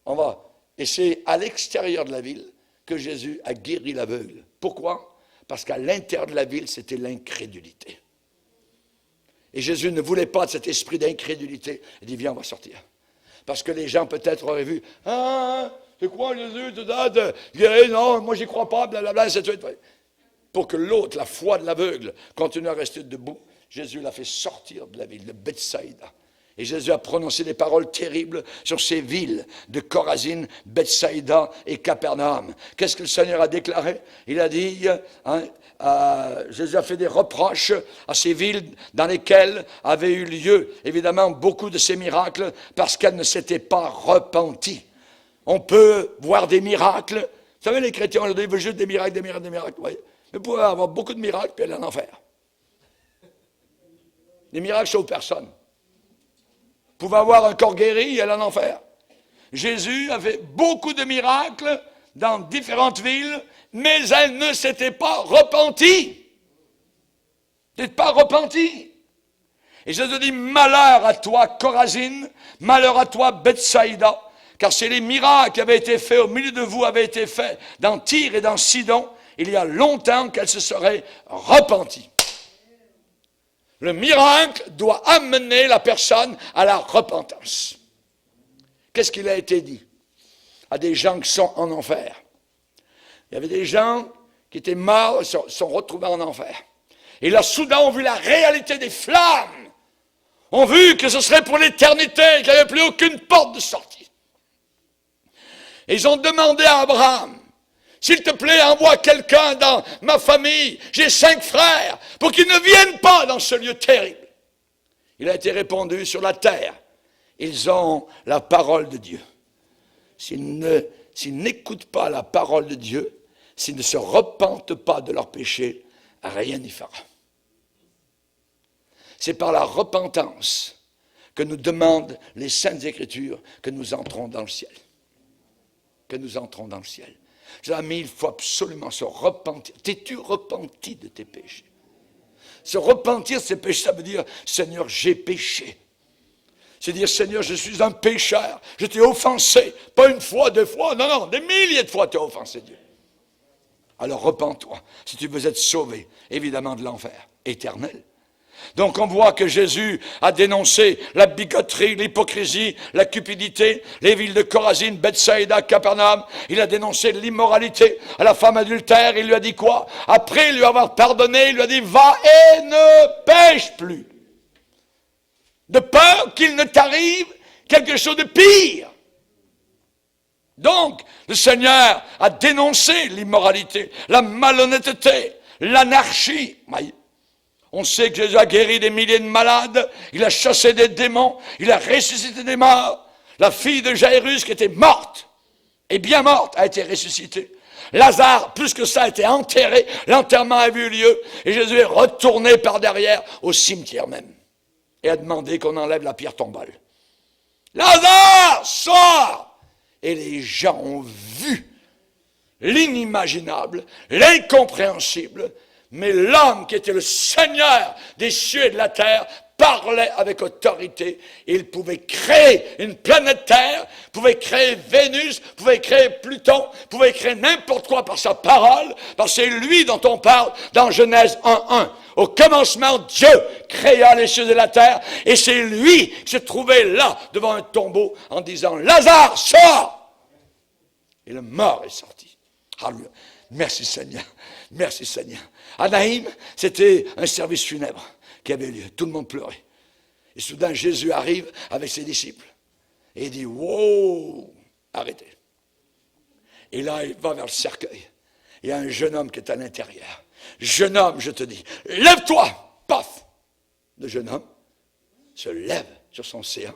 On va. Et c'est à l'extérieur de la ville que Jésus a guéri l'aveugle. Pourquoi? Parce qu'à l'intérieur de la ville, c'était l'incrédulité. Et Jésus ne voulait pas de cet esprit d'incrédulité. Il dit, viens, on va sortir. Parce que les gens peut-être auraient vu, c'est quoi Jésus, non, moi j'y crois pas, blablabla, c'est tout. Pour que l'autre, la foi de l'aveugle, continue à rester debout, Jésus l'a fait sortir de la ville de Bethsaïda. Et Jésus a prononcé des paroles terribles sur ces villes de Chorazine, Bethsaïda et Capernaum. Qu'est-ce que le Seigneur a déclaré? Il a dit, Jésus a fait des reproches à ces villes dans lesquelles avaient eu lieu, évidemment, beaucoup de ces miracles, parce qu'elles ne s'étaient pas repenties. On peut voir des miracles. Vous savez, les chrétiens, on dit, juste des miracles, des miracles, des miracles. Vous voyez? Vous pouvez avoir beaucoup de miracles, puis aller en enfer. Les miracles sauvent personne. Vous pouvez avoir un corps guéri et aller en enfer. Jésus a fait beaucoup de miracles dans différentes villes, mais elles ne s'étaient pas repenties. N'êtes pas repenties. Et Jésus dit, malheur à toi, Chorazine, malheur à toi, Bethsaïda, car c'est les miracles qui avaient été faits au milieu de vous, avaient été faits dans Tyr et dans Sidon, il y a longtemps qu'elle se serait repentie. Le miracle doit amener la personne à la repentance. Qu'est-ce qu'il a été dit à des gens qui sont en enfer? Il y avait des gens qui étaient morts, sont retrouvés en enfer. Et là, soudain, ont vu la réalité des flammes. Ont vu que ce serait pour l'éternité, qu'il n'y avait plus aucune porte de sortie. Et ils ont demandé à Abraham, s'il te plaît, envoie quelqu'un dans ma famille. J'ai 5 frères pour qu'ils ne viennent pas dans ce lieu terrible. Il a été répondu sur la terre. Ils ont la parole de Dieu. S'ils n'écoutent pas la parole de Dieu, s'ils ne se repentent pas de leurs péchés, rien n'y fera. C'est par la repentance que nous demandent les Saintes Écritures que nous entrons dans le ciel. Que nous entrons dans le ciel. Mais il faut absolument se repentir. T'es-tu repenti de tes péchés? Se repentir de ses péchés, ça veut dire, Seigneur, j'ai péché. C'est dire, Seigneur, je suis un pécheur. Je t'ai offensé. Pas une fois, 2 fois. Non, des milliers de fois tu as offensé Dieu. Alors repens-toi. Si tu veux être sauvé, évidemment, de l'enfer éternel. Donc on voit que Jésus a dénoncé la bigoterie, l'hypocrisie, la cupidité, les villes de Chorazine, Bethsaïda, Capernaum. Il a dénoncé l'immoralité à la femme adultère. Il lui a dit quoi? Après lui avoir pardonné, il lui a dit, va et ne pêche plus. De peur qu'il ne t'arrive quelque chose de pire. Donc, le Seigneur a dénoncé l'immoralité, la malhonnêteté, l'anarchie. On sait que Jésus a guéri des milliers de malades, il a chassé des démons, il a ressuscité des morts. La fille de Jairus qui était morte, et bien morte, a été ressuscitée. Lazare, plus que ça, a été enterré, l'enterrement a eu lieu, et Jésus est retourné par derrière au cimetière même, et a demandé qu'on enlève la pierre tombale. Lazare, sors! Et les gens ont vu l'inimaginable, l'incompréhensible, mais l'homme qui était le Seigneur des cieux et de la terre parlait avec autorité. Il pouvait créer une planète Terre, pouvait créer Vénus, pouvait créer Pluton, pouvait créer n'importe quoi par sa parole, parce que c'est lui dont on parle dans Genèse 1:1. Au commencement, Dieu créa les cieux et la terre, et c'est lui qui se trouvait là, devant un tombeau, en disant « Lazare, sors !» Et le mort est sorti. Alléluia. Merci Seigneur. Merci Seigneur. À Naïm, c'était un service funèbre qui avait lieu. Tout le monde pleurait. Et soudain, Jésus arrive avec ses disciples. Et il dit, wow, arrêtez. Et là, il va vers le cercueil. Il y a un jeune homme qui est à l'intérieur. Jeune homme, je te dis, lève-toi. Paf. Le jeune homme se lève sur son séant,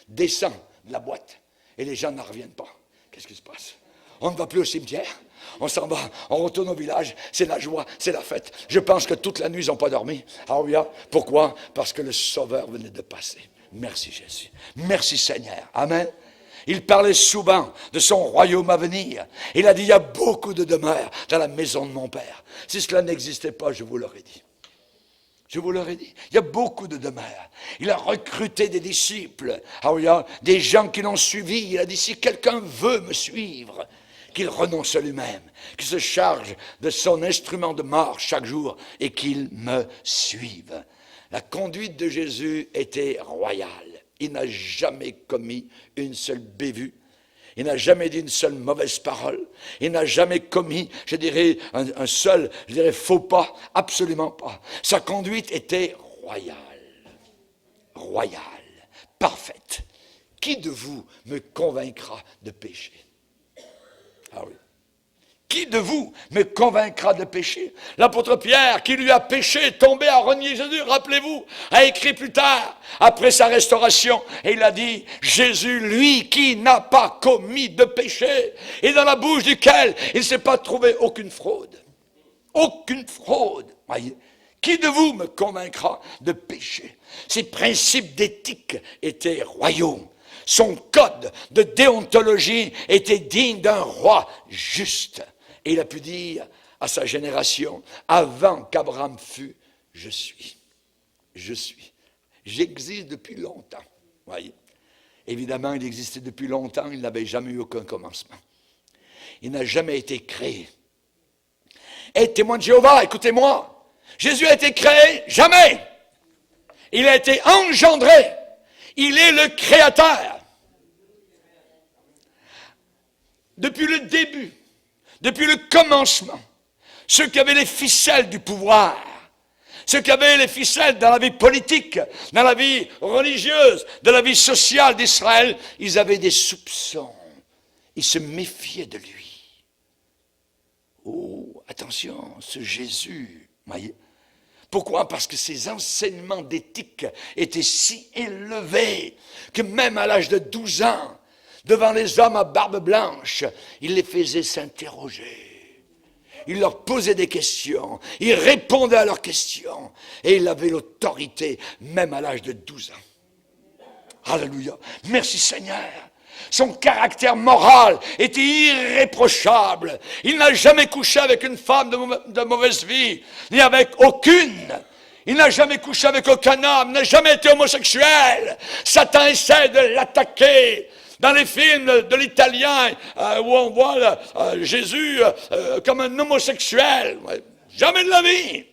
descend de la boîte. Et les gens n'en reviennent pas. Qu'est-ce qui se passe? On ne va plus au cimetière. On s'en va, on retourne au village, c'est la joie, c'est la fête. Je pense que toute la nuit, ils n'ont pas dormi. Ah oui, pourquoi? Parce que le Sauveur venait de passer. Merci Jésus. Merci Seigneur. Amen. Il parlait souvent de son royaume à venir. Il a dit, il y a beaucoup de demeures dans la maison de mon Père. Si cela n'existait pas, je vous l'aurais dit. Je vous l'aurais dit. Il y a beaucoup de demeures. Il a recruté des disciples. Ah oui, des gens qui l'ont suivi. Il a dit, si quelqu'un veut me suivre, qu'il renonce à lui-même, qu'il se charge de son instrument de mort chaque jour et qu'il me suive. La conduite de Jésus était royale. Il n'a jamais commis une seule bévue. Il n'a jamais dit une seule mauvaise parole. Il n'a jamais commis, je dirais, un seul, faux pas. Absolument pas. Sa conduite était royale. Royale. Parfaite. Qui de vous me convaincra de péché? Ah oui. Qui de vous me convaincra de péché? L'apôtre Pierre, qui lui a péché, tombé à renier Jésus, rappelez-vous, a écrit plus tard, après sa restauration, et il a dit, Jésus, lui, qui n'a pas commis de péché, et dans la bouche duquel il ne s'est pas trouvé aucune fraude. Aucune fraude. Voyez. Qui de vous me convaincra de péché? Ces principes d'éthique étaient royaux. Son code de déontologie était digne d'un roi juste. Et il a pu dire à sa génération, avant qu'Abraham fût, je suis. Je suis. J'existe depuis longtemps. Voyez. Évidemment, il existait depuis longtemps, il n'avait jamais eu aucun commencement. Il n'a jamais été créé. Et témoin de Jéhovah, écoutez-moi, Jésus a été créé? Jamais. Il a été engendré. Il est le créateur. Depuis le début, depuis le commencement, ceux qui avaient les ficelles du pouvoir, ceux qui avaient les ficelles dans la vie politique, dans la vie religieuse, dans la vie sociale d'Israël, ils avaient des soupçons. Ils se méfiaient de lui. Oh, attention, ce Jésus, voyez. Pourquoi? Parce que ses enseignements d'éthique étaient si élevés que même à l'âge de 12 ans, devant les hommes à barbe blanche, il les faisait s'interroger. Il leur posait des questions, il répondait à leurs questions, et il avait l'autorité même à l'âge de 12 ans. Alléluia. Merci Seigneur. Son caractère moral était irréprochable. Il n'a jamais couché avec une femme de mauvaise vie, ni avec aucune. Il n'a jamais couché avec aucun homme, n'a jamais été homosexuel. Satan essaie de l'attaquer. Dans les films de l'italien, où on voit Jésus comme un homosexuel. Jamais de la vie.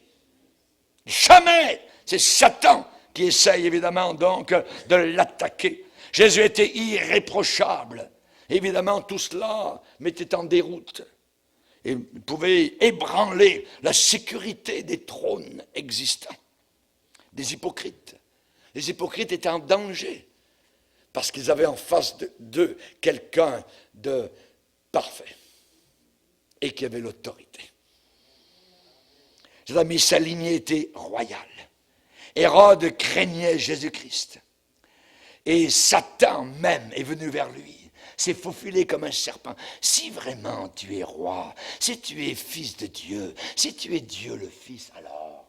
Jamais. C'est Satan qui essaye évidemment donc de l'attaquer. Jésus était irréprochable. Évidemment, tout cela mettait en déroute. Et pouvait ébranler la sécurité des trônes existants. Des hypocrites. Les hypocrites étaient en danger. Parce qu'ils avaient en face d'eux quelqu'un de parfait. Et qui avait l'autorité. Mes amis, sa lignée était royale. Hérode craignait Jésus-Christ. Et Satan même est venu vers lui, s'est faufilé comme un serpent. Si vraiment tu es roi, si tu es fils de Dieu, si tu es Dieu le Fils, alors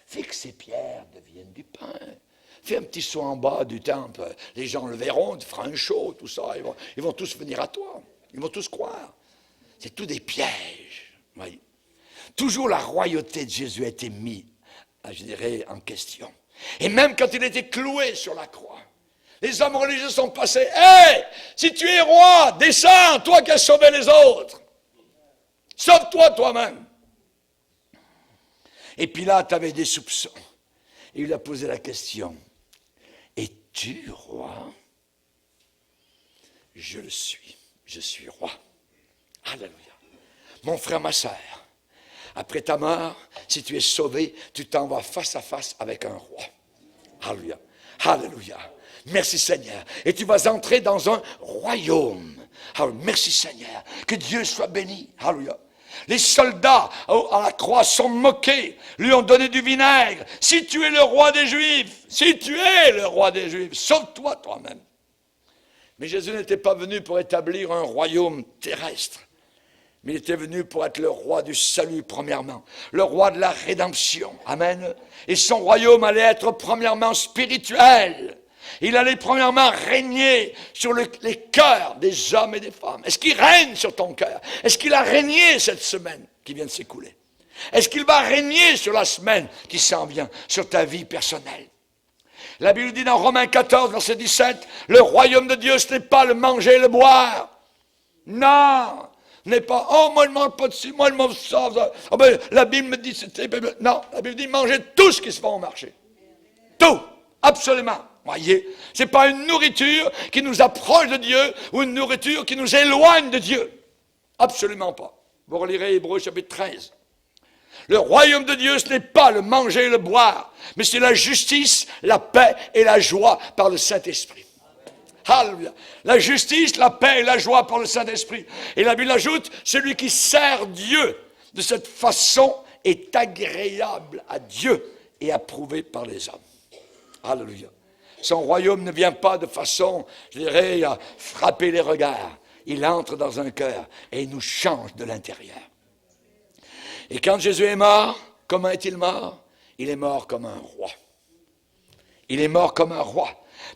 fais que ces pierres deviennent du pain. Fais un petit saut en bas du temple, les gens le verront, tu feras un show, tout ça, ils vont tous venir à toi, ils vont tous croire. C'est tout des pièges. Oui. Toujours la royauté de Jésus a été mise, je dirais, en question. Et même quand il était cloué sur la croix, les hommes religieux sont passés. « Hé, si tu es roi, descends, toi qui as sauvé les autres. Sauve-toi toi-même. » Et Pilate avait des soupçons. Et il lui a posé la question. « Es-tu roi ?» « Je le suis. Je suis roi. » Alléluia. Mon frère, ma sœur, après ta mort, si tu es sauvé, tu t'en vas face à face avec un roi. Alléluia. Alléluia. Merci Seigneur. Et tu vas entrer dans un royaume. Alléluia. Merci Seigneur. Que Dieu soit béni. Alléluia. Les soldats à la croix sont moqués, lui ont donné du vinaigre. Si tu es le roi des Juifs, si tu es le roi des Juifs, sauve-toi toi-même. Mais Jésus n'était pas venu pour établir un royaume terrestre. Mais il était venu pour être le roi du salut, premièrement. Le roi de la rédemption. Amen. Et son royaume allait être premièrement spirituel. Il allait premièrement régner sur les cœurs des hommes et des femmes. Est-ce qu'il règne sur ton cœur? Est-ce qu'il a régné cette semaine qui vient de s'écouler? Est-ce qu'il va régner sur la semaine qui s'en vient, sur ta vie personnelle? La Bible dit dans Romains 14, verset 17, le royaume de Dieu, ce n'est pas le manger et le boire. Non, n'est pas, oh, moi je ne mange pas de ci, moi je mange ça. Oh, ben, la Bible me dit, non, la Bible dit manger tout ce qui se vend au marché. Tout, absolument. Voyez, ce n'est pas une nourriture qui nous approche de Dieu ou une nourriture qui nous éloigne de Dieu. Absolument pas. Vous relirez Hébreux chapitre 13. Le royaume de Dieu, ce n'est pas le manger et le boire, mais c'est la justice, la paix et la joie par le Saint-Esprit. Alléluia. La justice, la paix et la joie par le Saint-Esprit. Et la Bible ajoute, celui qui sert Dieu de cette façon est agréable à Dieu et approuvé par les hommes. Alléluia. Son royaume ne vient pas de façon, je dirais, à frapper les regards. Il entre dans un cœur et il nous change de l'intérieur. Et quand Jésus est mort, comment est-il mort? Il est mort comme un roi. Il est mort comme un roi.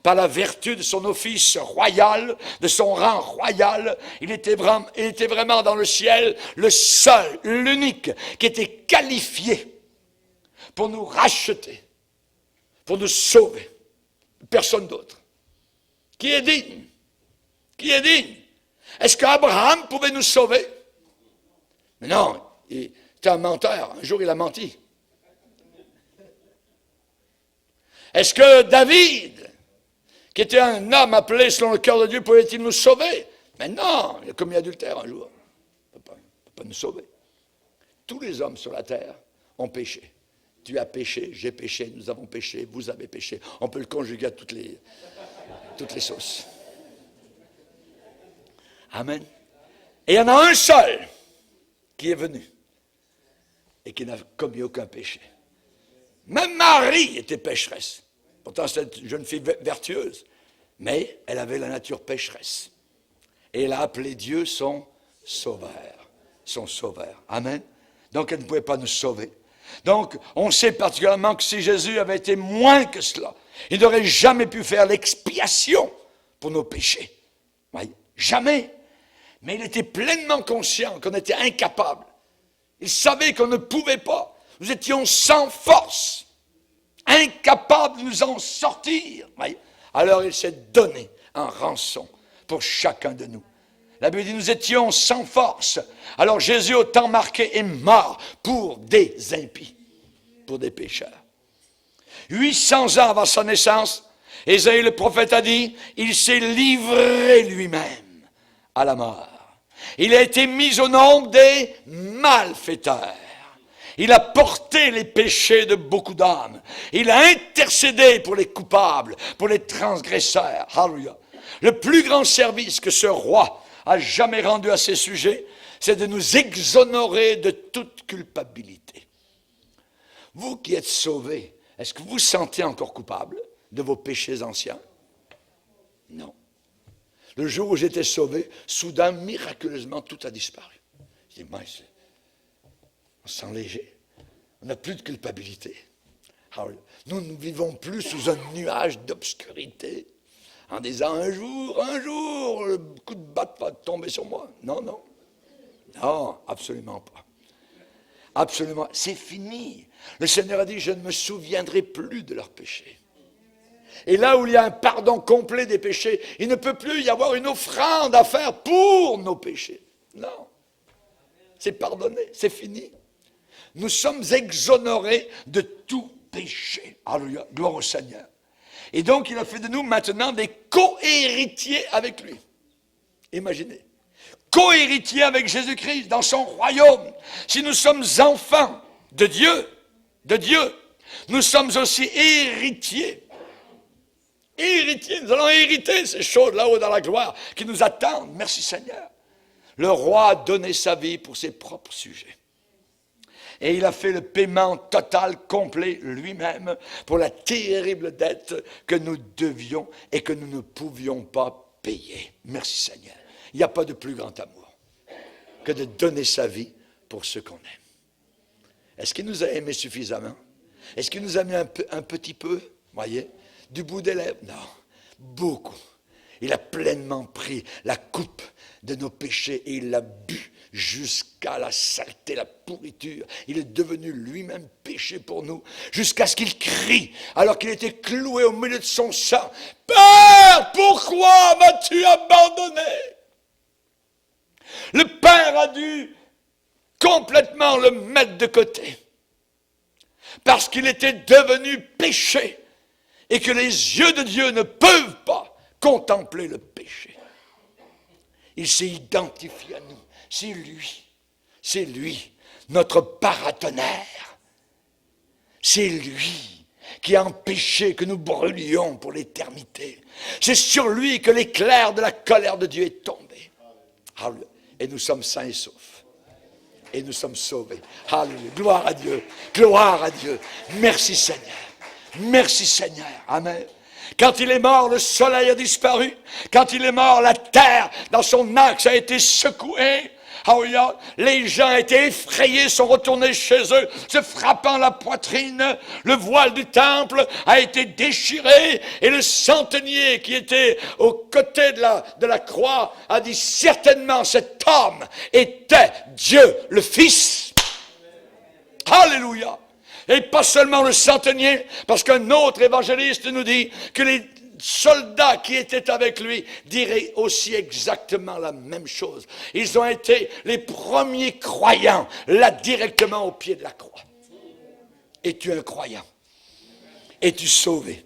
Par la vertu de son office royal, de son rang royal, il était vraiment dans le ciel le seul, l'unique, qui était qualifié pour nous racheter, pour nous sauver. Personne d'autre. Qui est digne? Qui est digne? Est-ce qu'Abraham pouvait nous sauver? Mais non, il était un menteur. Un jour, il a menti. Est-ce que David, qui était un homme appelé selon le cœur de Dieu, pouvait-il nous sauver? Mais non, il a commis adultère un jour. Il ne peut pas nous sauver. Tous les hommes sur la terre ont péché. Tu as péché, j'ai péché, nous avons péché, vous avez péché. On peut le conjuguer à toutes les sauces. Amen. Et il y en a un seul qui est venu et qui n'a commis aucun péché. Même Marie était pécheresse. Pourtant, c'est une jeune fille vertueuse. Mais elle avait la nature pécheresse. Et elle a appelé Dieu son sauveur. Son sauveur. Amen. Donc, elle ne pouvait pas nous sauver. Donc, on sait particulièrement que si Jésus avait été moins que cela, il n'aurait jamais pu faire l'expiation pour nos péchés. Oui, jamais. Mais il était pleinement conscient qu'on était incapable. Il savait qu'on ne pouvait pas. Nous étions sans force, incapables de nous en sortir. Oui. Alors il s'est donné en rançon pour chacun de nous. La Bible dit, nous étions sans force. Alors Jésus, au temps marqué, est mort pour des impies, pour des pécheurs. 800 ans avant sa naissance, Ésaïe le prophète a dit, il s'est livré lui-même à la mort. Il a été mis au nombre des malfaiteurs. Il a porté les péchés de beaucoup d'âmes. Il a intercédé pour les coupables, pour les transgresseurs. Alléluia. Le plus grand service que ce roi a jamais rendu à ses sujets, c'est de nous exonérer de toute culpabilité. Vous qui êtes sauvés, est-ce que vous vous sentez encore coupable de vos péchés anciens? Non. Le jour où j'étais sauvé, soudain, miraculeusement, tout a disparu. Je dis, mince, on se sent léger. On n'a plus de culpabilité. Alors, nous ne vivons plus sous un nuage d'obscurité en disant un jour, le coup de batte va tomber sur moi. Non, non. Non, absolument pas. Absolument, c'est fini. Le Seigneur a dit, je ne me souviendrai plus de leurs péchés. Et là où il y a un pardon complet des péchés, il ne peut plus y avoir une offrande à faire pour nos péchés. Non. C'est pardonné, c'est fini. Nous sommes exonérés de tout péché. Alléluia, gloire au Seigneur. Et donc, il a fait de nous maintenant des co-héritiers avec lui. Imaginez. Co-héritiers avec Jésus-Christ dans son royaume. Si nous sommes enfants de Dieu, nous sommes aussi héritiers. Héritiers, nous allons hériter ces choses là-haut dans la gloire qui nous attendent. Merci Seigneur. Le roi a donné sa vie pour ses propres sujets. Et il a fait le paiement total, complet, lui-même, pour la terrible dette que nous devions et que nous ne pouvions pas payer. Merci Seigneur. Il n'y a pas de plus grand amour que de donner sa vie pour ceux qu'on aime. Est-ce qu'il nous a aimés suffisamment? Est-ce qu'il nous a mis un petit peu, voyez, du bout des lèvres? Non, beaucoup. Il a pleinement pris la coupe de nos péchés et il l'a bu jusqu'à la saleté, la pourriture. Il est devenu lui-même péché pour nous, jusqu'à ce qu'il crie, alors qu'il était cloué au milieu de son sang. « Père, pourquoi m'as-tu abandonné ?» Le Père a dû complètement le mettre de côté, parce qu'il était devenu péché, et que les yeux de Dieu ne peuvent pas contempler le péché. Il s'est identifié à nous. C'est lui, notre paratonnerre. C'est lui qui a empêché que nous brûlions pour l'éternité. C'est sur lui que l'éclair de la colère de Dieu est tombé. Et nous sommes sains et saufs. Et nous sommes sauvés. Alléluia. Gloire à Dieu. Gloire à Dieu. Merci Seigneur. Merci Seigneur. Amen. Quand il est mort, le soleil a disparu. Quand il est mort, la terre, dans son axe, a été secouée. Les gens étaient effrayés, sont retournés chez eux, se frappant la poitrine. Le voile du temple a été déchiré. Et le centenier qui était au côté de la croix a dit certainement cet homme était Dieu le Fils. Alléluia. Et pas seulement le centenier, parce qu'un autre évangéliste nous dit que les soldats qui étaient avec lui diraient aussi exactement la même chose. Ils ont été les premiers croyants, là directement au pied de la croix. Es-tu un croyant? Es-tu sauvé?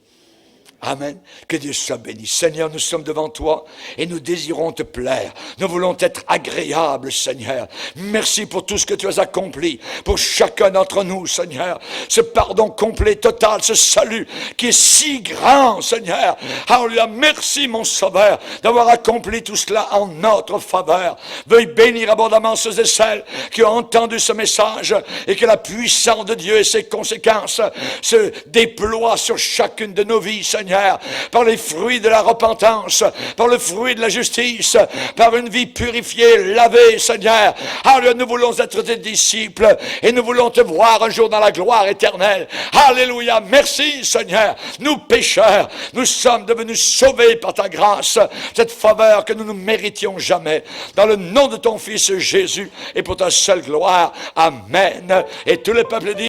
Amen. Que Dieu soit béni. Seigneur, nous sommes devant toi et nous désirons te plaire. Nous voulons être agréables, Seigneur. Merci pour tout ce que tu as accompli pour chacun d'entre nous, Seigneur. Ce pardon complet, total, ce salut qui est si grand, Seigneur. Alléluia. Merci, mon Sauveur, d'avoir accompli tout cela en notre faveur. Veuille bénir abondamment ceux et celles qui ont entendu ce message et que la puissance de Dieu et ses conséquences se déploient sur chacune de nos vies, Seigneur. Par les fruits de la repentance, par le fruit de la justice, par une vie purifiée, lavée, Seigneur. Alléluia, nous voulons être tes disciples et nous voulons te voir un jour dans la gloire éternelle. Alléluia, merci Seigneur. Nous pécheurs, nous sommes devenus sauvés par ta grâce, cette faveur que nous ne méritions jamais. Dans le nom de ton Fils Jésus et pour ta seule gloire. Amen. Et tout le peuple dit